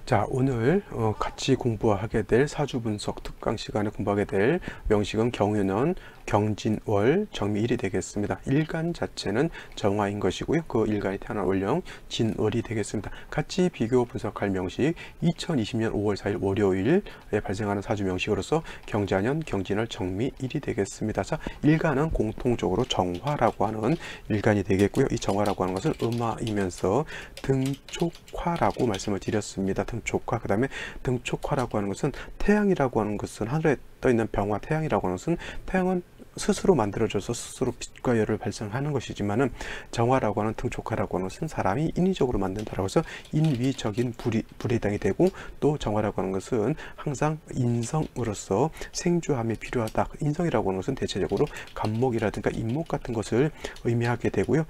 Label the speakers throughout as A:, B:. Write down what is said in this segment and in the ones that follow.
A: 자, 오늘 같이 공부하게 될 사주 분석 특강 시간에 공부하게 될 명식은 경유년, 경진월, 정미일이 되겠습니다. 일간 자체는 정화인 것이고요. 그 일간이 태어난 월령 진월이 되겠습니다. 같이 비교 분석할 명식 2020년 5월 4일 월요일에 발생하는 사주 명식으로서 경자년, 경진월, 정미일이 되겠습니다. 자, 일간은 공통적으로 정화라고 하는 일간이 되겠고요. 이 정화라고 하는 것은 음화이면서 등촉화라고 말씀을 드렸습니다. 등촉화, 그 다음에 등촉화라고 하는 것은 태양이라고 하는 것은 하늘에 떠있는 병화 태양이라고 하는 것은 태양은 스스로 만들어져서 스스로 빛과 열을 발생하는 것이지만은 정화라고 하는 등촉화라고 하는 것은 사람이 인위적으로 만든다라고 해서 인위적인 불에 해당이 되고, 또 정화라고 하는 것은 항상 인성으로서 생존함이 필요하다. 인성이라고 하는 것은 대체적으로 간목이라든가 인목 같은 것을 의미하게 되고요.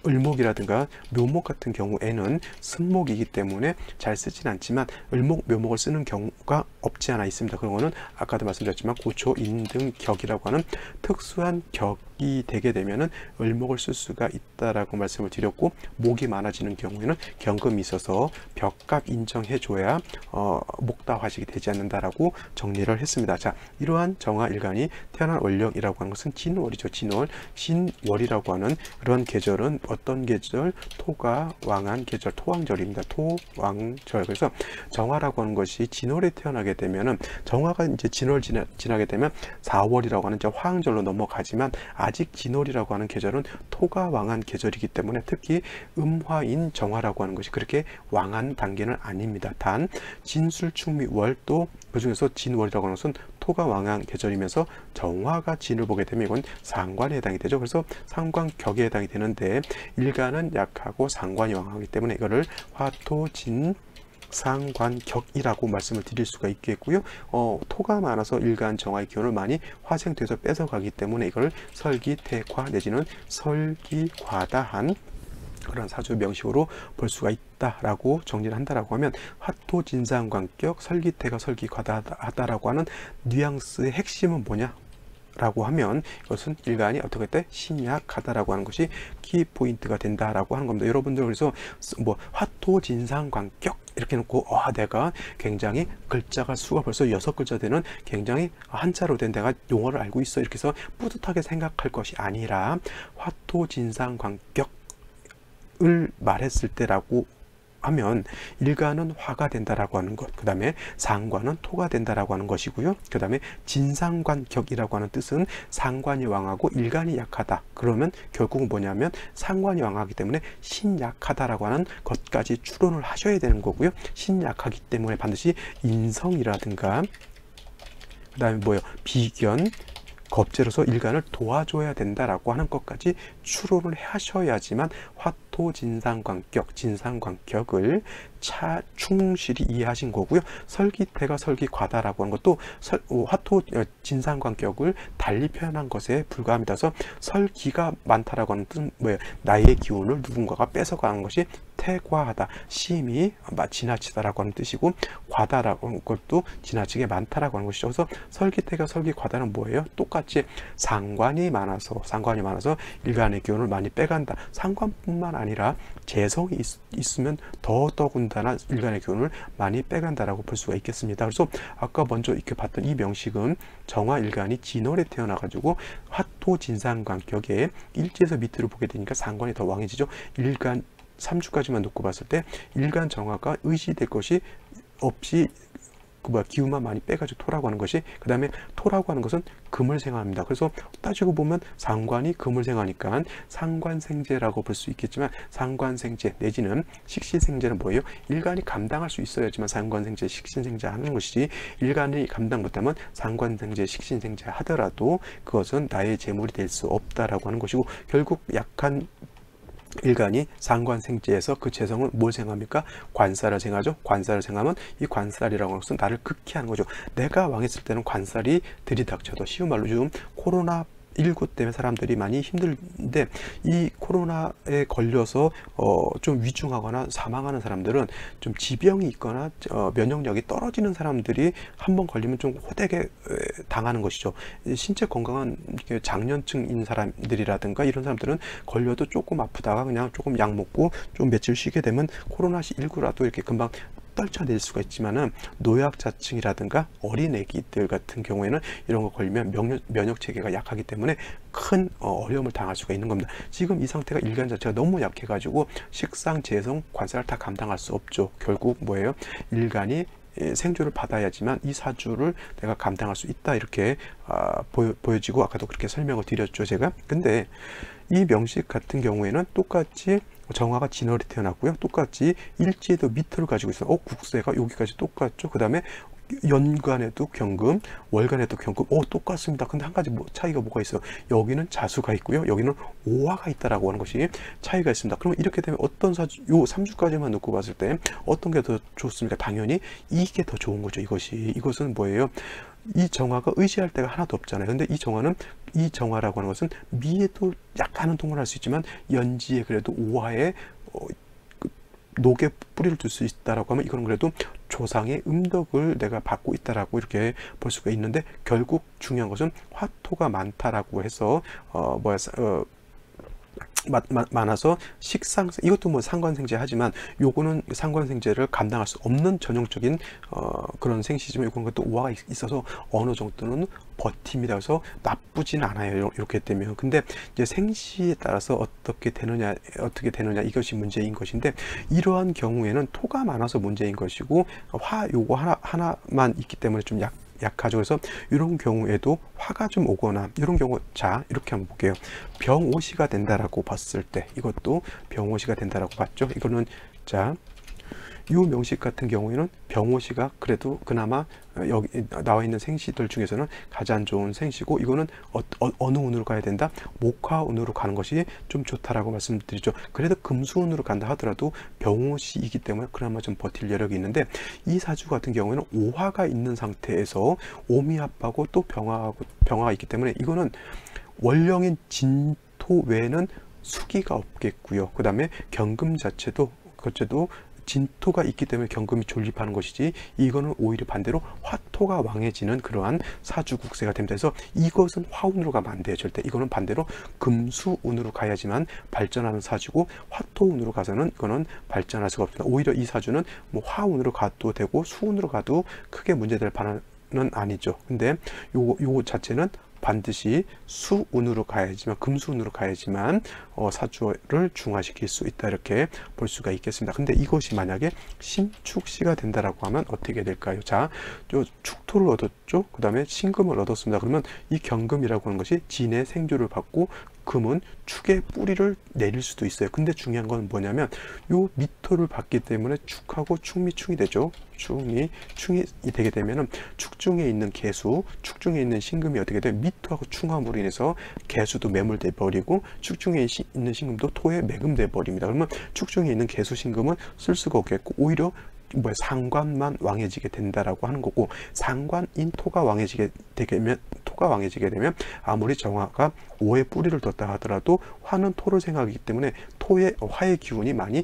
A: 을목이라든가 묘목 같은 경우에는 순목이기 때문에 잘 쓰진 않지만 을목, 묘목을 쓰는 경우가 없지 않아 있습니다. 그런 거는 아까도 말씀드렸지만 고초, 인등, 격이라고 하는 특수한 격이 되게 되면은 을목을 쓸 수가 있다라고 말씀을 드렸고, 목이 많아지는 경우에는 경금이 있어서 벽값 인정해줘야 목다화식이 되지 않는다라고 정리를 했습니다. 자, 이러한 정화일간이 태어난 월령이라고 하는 것은 진월이죠. 진월, 신월이라고 하는 그런 계절은 어떤 계절? 토가 왕한 계절, 토왕절입니다. 토왕절. 그래서 정화라고 하는 것이 진월에 태어나게 되면은, 정화가 이제 진월 지나게 되면 4월이라고 하는 이제 화왕절로 넘어가지만, 아직 진월이라고 하는 계절은 토가 왕한 계절이기 때문에 특히 음화인 정화라고 하는 것이 그렇게 왕한 단계는 아닙니다. 단 진술충미월, 또 그 중에서 진월이라고 하는 것은 토가 왕한 계절이면서 정화가 진을 보게 되면 이건 상관에 해당이 되죠. 그래서 상관격에 해당이 되는데, 일간은 약하고 상관이 왕하기 때문에 이거를 화토진 상관격이라고 말씀을 드릴 수가 있겠고요. 토가 많아서 일간 정화의 기운을 많이 화생돼서 뺏어가기 때문에 이걸 설기태과 내지는 설기과다한 그런 사주 명식으로 볼 수가 있다라고 정리를 한다라고 하면, 화토진상관격, 설기태가 설기과다하다라고 하는 뉘앙스의 핵심은 뭐냐? 라고 하면 이것은 일간이 어떻게 때 신약하다라고 하는 것이 키포인트가 된다라고 하는 겁니다. 여러분들 그래서 뭐 화토진상관격 이렇게 놓고 내가 굉장히 글자가 수가 벌써 6글자 되는 굉장히 한자로 된 내가 용어를 알고 있어 이렇게 해서 뿌듯하게 생각할 것이 아니라, 화토진상관격을 말했을 때라고 하면 일간은 화가 된다라고 하는 것, 그 다음에 상관은 토가 된다라고 하는 것이고요. 그 다음에 진상관격이라고 하는 뜻은 상관이 왕하고 일간이 약하다. 그러면 결국은 뭐냐면 상관이 왕하기 때문에 신약하다라고 하는 것까지 추론을 하셔야 되는 거고요. 신약하기 때문에 반드시 인성이라든가 그 다음에 비견, 겁재로서 일간을 도와줘야 된다라고 하는 것까지 추론을 하셔야지만 화토진상관격, 진상관격을 충실히 이해하신 거고요. 설기태가 설기과다라고 하는 것도 화토 진상관격을 달리 표현한 것에 불과합니다. 그래서 설기가 많다라고 하는 뜻은 뭐예요? 나의 기운을 누군가가 뺏어가는 것이 태과하다, 심히 지나치다라고 하는 뜻이고, 과다라고 하는 것도 지나치게 많다라고 하는 것이죠. 그래서 설기태가 설기과다는 뭐예요? 똑같이 상관이 많아서 일간의 기운을 많이 빼간다. 상관뿐만 아니라 재성이 있으면 더더군다나 일간의 기운을 많이 빼간다라고 볼 수가 있겠습니다. 그래서 아까 먼저 이렇게 봤던 이 명식은 정화일간이 진월에 태어나가지고 화토진상관격에 일지에서 밑으로 보게 되니까 상관이 더 왕해지죠. 일간 3주까지만 놓고 봤을 때 일간 정화가 의시될 것이 없이 기운만 많이 빼가지고 토라고 하는 것이, 그 다음에 토라고 하는 것은 금을 생합니다. 그래서 따지고 보면 상관이 금을 생하니까 상관생재라고 볼 수 있겠지만, 상관생재 내지는 식신생재는 뭐예요? 일간이 감당할 수 있어야지만 상관생재, 식신생재 하는 것이지, 일간이 감당 못하면 상관생재, 식신생재 하더라도 그것은 나의 재물이 될 수 없다라고 하는 것이고, 결국 약한 일간이 상관생재에서 그 재성은 뭘 생합니까? 관살을 생하죠. 관살을 생하면 이 관살이라고 하는 것은 나를 극히하는 거죠. 내가 왕했을 때는 관살이 들이닥쳐도, 쉬운 말로 지금 코로나 19 때문에 사람들이 많이 힘들는데 이 코로나에 걸려서 좀 위중하거나 사망하는 사람들은 좀 지병이 있거나 면역력이 떨어지는 사람들이 한번 걸리면 좀 호되게 당하는 것이죠. 신체 건강한 장년층인 사람들이라든가 이런 사람들은 걸려도 조금 아프다가 그냥 조금 약 먹고 좀 며칠 쉬게 되면 코로나19라도 이렇게 금방 떨쳐낼 수가 있지만은 노약자층이라든가 어린 애기들 같은 경우에는 이런 거 걸리면 면역 체계가 약하기 때문에 큰 어려움을 당할 수가 있는 겁니다. 지금 이 상태가 일간 자체가 너무 약해 가지고 식상, 재성, 관사를 다 감당할 수 없죠. 결국 뭐예요? 일간이 생주를 받아야지만 이 사주를 내가 감당할 수 있다, 이렇게 보여지고, 아까도 그렇게 설명을 드렸죠 제가. 근데 이 명식 같은 경우에는 똑같이 정화가 진월에 태어났고요. 똑같이 일지에도 미토를 가지고 있어요. 국세가 여기까지 똑같죠. 그 다음에 연간에도 경금, 월간에도 경금, 똑같습니다. 근데 한 가지 차이가 뭐가 있어요? 여기는 자수가 있고요. 여기는 오화가 있다라고 하는 것이 차이가 있습니다. 그러면 이렇게 되면 어떤 사주, 요 3주까지만 놓고 봤을 때 어떤 게 더 좋습니까? 당연히 이게 더 좋은 거죠. 이것은 뭐예요? 이 정화가 의지할 데가 하나도 없잖아요. 근데 이 정화는, 이 정화라고 하는 것은 미에도 약간은 동원할 수 있지만 연지에 그래도 오화에 녹에 뿌리를 둘 수 있다라고 하면 이거는 그래도 조상의 음덕을 내가 받고 있다라고 이렇게 볼 수가 있는데, 결국 중요한 것은 화토가 많다라고 해서 많아서 이것도 뭐 상관생제 하지만 요거는 상관생제를 감당할 수 없는 전형적인 그런 생시지만 요건 또 오화가 있어서 어느 정도는 버팁니다. 그래서 나쁘진 않아요, 이렇게 되면. 근데 이제 생시에 따라서 어떻게 되느냐 이것이 문제인 것인데, 이러한 경우에는 토가 많아서 문제인 것이고 요거 하나만 있기 때문에 좀 약하죠. 그래서 이런 경우에도 화가 좀 오거나 이런 경우, 자 이렇게 한번 볼게요. 병오시가 된다라고 봤을 때, 이것도 병오시가 된다라고 봤죠. 이거는 자, 이 명식 같은 경우에는 병오시가 그래도 그나마 여기 나와 있는 생시들 중에서는 가장 좋은 생시고, 이거는 어느 운으로 가야 된다? 목화운으로 가는 것이 좀 좋다라고 말씀드리죠. 그래도 금수운으로 간다 하더라도 병오시이기 때문에 그나마 좀 버틸 여력이 있는데, 이 사주 같은 경우에는 오화가 있는 상태에서 오미합하고 또 병화가 있기 때문에 이거는 원령인 진토 외에는 수기가 없겠고요. 그 다음에 경금 자체도 진토가 있기 때문에 경금이 존립하는 것이지, 이거는 오히려 반대로 화토가 왕해지는 그러한 사주국세가 됩니다. 그래서 이것은 화운으로 가면 안 돼요, 절대. 이거는 반대로 금수운으로 가야지만 발전하는 사주고, 화토운으로 가서는 이거는 발전할 수가 없습니다. 오히려 이 사주는 뭐 화운으로 가도 되고 수운으로 가도 크게 문제될 바는 아니죠. 근데 요거 자체는 반드시 수운으로 가야지만, 금수운으로 가야지만 사주를 중화시킬 수 있다, 이렇게 볼 수가 있겠습니다. 근데 이것이 만약에 신축시가 된다라고 하면 어떻게 될까요? 자, 축토를 얻었죠. 그 다음에 신금을 얻었습니다. 그러면 이 경금이라고 하는 것이 진의 생조를 받고, 금은 축의 뿌리를 내릴 수도 있어요. 근데 중요한 건 뭐냐면, 요 미토를 받기 때문에 축하고 축미충이 되죠. 충이 되게 되면은 축중에 있는 개수, 축중에 있는 신금이 어떻게 돼? 미토하고 충함으로 인해서 개수도 매몰돼 버리고, 축중에 있는 신금도 토에 매금돼 버립니다. 그러면 축중에 있는 개수, 신금은 쓸 수가 없겠고, 오히려 상관만 왕해지게 된다라고 하는 거고, 상관인 토가 왕해지게 되면 아무리 정화가 오의 뿌리를 뒀다 하더라도 화는 토를 생각하기 때문에 화의 기운이 많이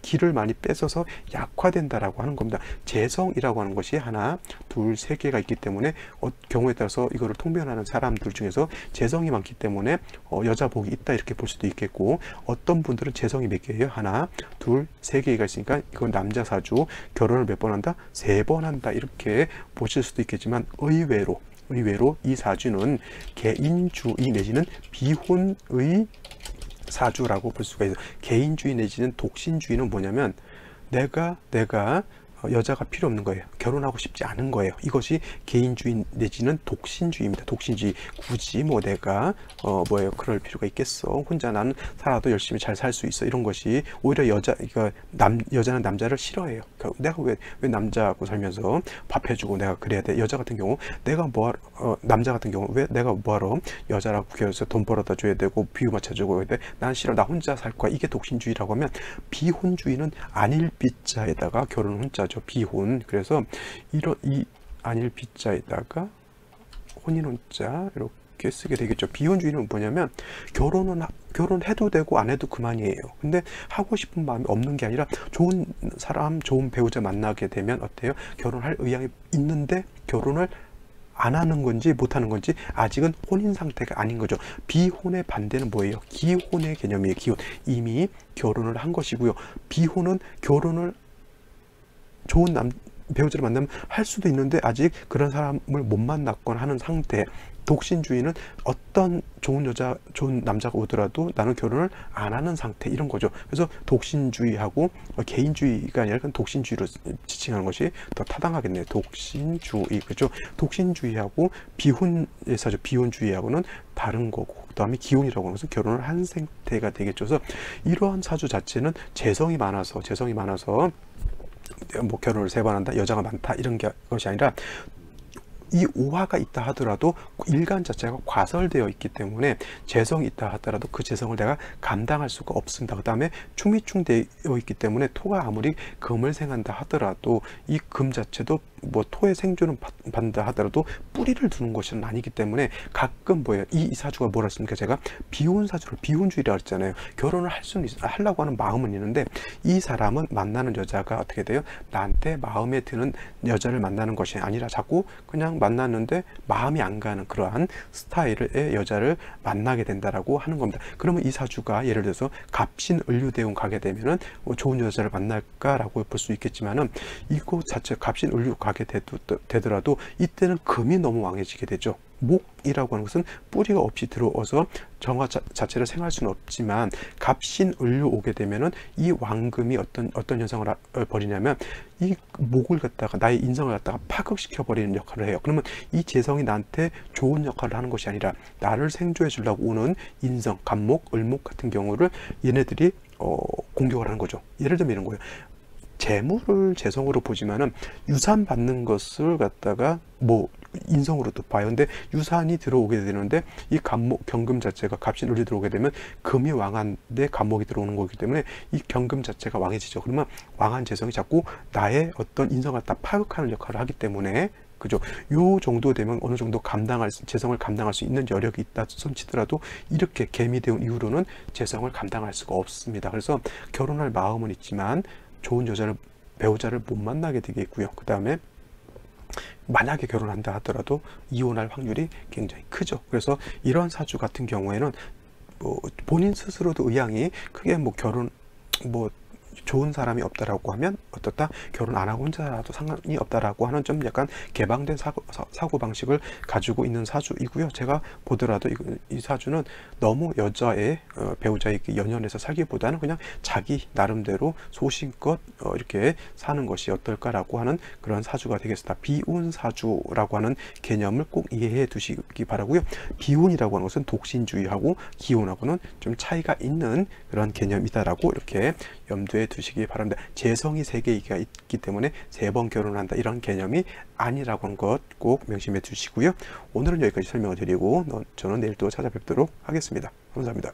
A: 기를 많이 뺏어서 약화된다라고 하는 겁니다. 재성이라고 하는 것이 하나, 둘, 세 개가 있기 때문에 경우에 따라서 이거를 통변하는 사람들 중에서 재성이 많기 때문에 여자 복이 있다, 이렇게 볼 수도 있겠고, 어떤 분들은 재성이 몇 개예요? 하나, 둘, 세 개가 있으니까 이건 남자 사주, 결혼을 몇 번 한다? 3번 한다, 이렇게 보실 수도 있겠지만, 의외로 이 사주는 개인주의 내지는 비혼의 사주라고 볼 수가 있어요. 개인주의 내지는 독신주의는 뭐냐면, 내가 여자가 필요 없는 거예요. 결혼하고 싶지 않은 거예요. 이것이 개인주의 내지는 독신주의입니다. 독신주의. 굳이 뭐 내가 그럴 필요가 있겠어. 혼자 나는 살아도 열심히 잘 살 수 있어. 이런 것이 오히려 여자는 남자를 싫어해요. 내가 왜 남자하고 살면서 밥 해주고 내가 그래야 돼. 여자 같은 경우 남자 같은 경우 왜 내가 뭐하러 여자라고 그래서 돈 벌어다 줘야 되고 비유 맞춰주고 해야 돼. 난 싫어. 나 혼자 살 거야. 이게 독신주의라고 하면, 비혼주의는 안일비자에다가 결혼 혼자 비혼. 그래서 이 안일비자에다가 혼인 혼자 이렇게 쓰게 되겠죠. 비혼주의는 뭐냐면 결혼해도 되고 안 해도 그만이에요. 근데 하고 싶은 마음이 없는 게 아니라 좋은 사람, 좋은 배우자 만나게 되면 어때요? 결혼할 의향이 있는데 결혼을 안 하는 건지 못 하는 건지 아직은 혼인 상태가 아닌 거죠. 비혼의 반대는 뭐예요? 기혼의 개념이에요. 기혼. 이미 결혼을 한 것이고요. 비혼은 결혼을 좋은 배우자를 만나면 할 수도 있는데 아직 그런 사람을 못 만났거나 하는 상태. 독신주의는 어떤 좋은 여자, 좋은 남자가 오더라도 나는 결혼을 안 하는 상태, 이런 거죠. 그래서 독신주의하고 개인주의가 아니라 독신주의로 지칭하는 것이 더 타당하겠네요. 독신주의, 그렇죠? 독신주의하고 비혼에서죠. 비혼주의하고는 다른 거고, 그 다음에 기혼이라고 하는 것은 결혼을 한 상태가 되겠죠. 그래서 이러한 사주 자체는 재성이 많아서 뭐 결혼을 3번 한다, 여자가 많다, 이런 것이 아니라 이 오화가 있다 하더라도 일간 자체가 과설되어 있기 때문에 재성이 있다 하더라도 그 재성을 내가 감당할 수가 없습니다. 그 다음에 충미충되어 있기 때문에 토가 아무리 금을 생한다 하더라도 이 금 자체도 뭐 토의 생존은 받는다 하더라도 뿌리를 두는 것은 아니기 때문에 가끔 뭐예요? 이 사주가 뭐라 했습니까? 제가 비혼 사주를 비혼주의라고 했잖아요. 결혼을 하려고 하는 마음은 있는데 이 사람은 만나는 여자가 어떻게 돼요? 나한테 마음에 드는 여자를 만나는 것이 아니라 자꾸 그냥 만났는데 마음이 안 가는 그러한 스타일의 여자를 만나게 된다라고 하는 겁니다. 그러면 이 사주가 예를 들어서 갑신을류대운 가게 되면은 좋은 여자를 만날까라고 볼 수 있겠지만은 이거 자체 갑신을류 가게 되더라도 이때는 금이 너무 왕해지게 되죠. 목이라고 하는 것은 뿌리가 없이 들어와서 정화 자체를 생할 수는 없지만 갑신을류 오게 되면은 이 왕금이 어떤 현상을 벌이냐면 이 목을 갖다가 나의 인성을 갖다가 파극시켜 버리는 역할을 해요. 그러면 이 재성이 나한테 좋은 역할을 하는 것이 아니라 나를 생존해 주려고 오는 인성, 갑목, 을목 같은 경우를 얘네들이 공격을 하는 거죠. 예를 들면 이런 거예요. 재물을 재성으로 보지만은 유산 받는 것을 갖다가 뭐 인성으로도 봐요. 근데 유산이 들어오게 되는데 이 갑목, 경금 자체가 갑신을류 들어오게 되면 금이 왕한데 갑목이 들어오는 거기 때문에 이 경금 자체가 왕해지죠. 그러면 왕한 재성이 자꾸 나의 어떤 인성을 갖다 파극하는 역할을 하기 때문에, 그죠? 요 정도 되면 어느 정도 재성을 감당할 수 있는 여력이 있다 손치더라도 이렇게 개미 되온 이후로는 재성을 감당할 수가 없습니다. 그래서 결혼할 마음은 있지만 좋은 배우자를 못 만나게 되겠고요. 그 다음에 만약에 결혼한다 하더라도 이혼할 확률이 굉장히 크죠. 그래서 이런 사주 같은 경우에는 뭐 본인 스스로도 의향이 크게 뭐 결혼 좋은 사람이 없다라고 하면 어떻다? 결혼 안 하고 혼자라도 상관이 없다라고 하는 좀 약간 개방된 사고방식을 가지고 있는 사주이고요. 제가 보더라도 이 사주는 너무 여자의 배우자의 연연해서 살기보다는 그냥 자기 나름대로 소신껏 이렇게 사는 것이 어떨까라고 하는 그런 사주가 되겠습니다. 비혼 사주라고 하는 개념을 꼭 이해해 두시기 바라고요. 비혼이라고 하는 것은 독신주의하고 기혼하고는 좀 차이가 있는 그런 개념이다라고 이렇게 염두에 두시기 바랍니다. 재성이 3개가 있기 때문에 3번 결혼한다 이런 개념이 아니라고 하는 것 꼭 명심해 두시고요. 오늘은 여기까지 설명을 드리고 저는 내일 또 찾아뵙도록 하겠습니다. 감사합니다.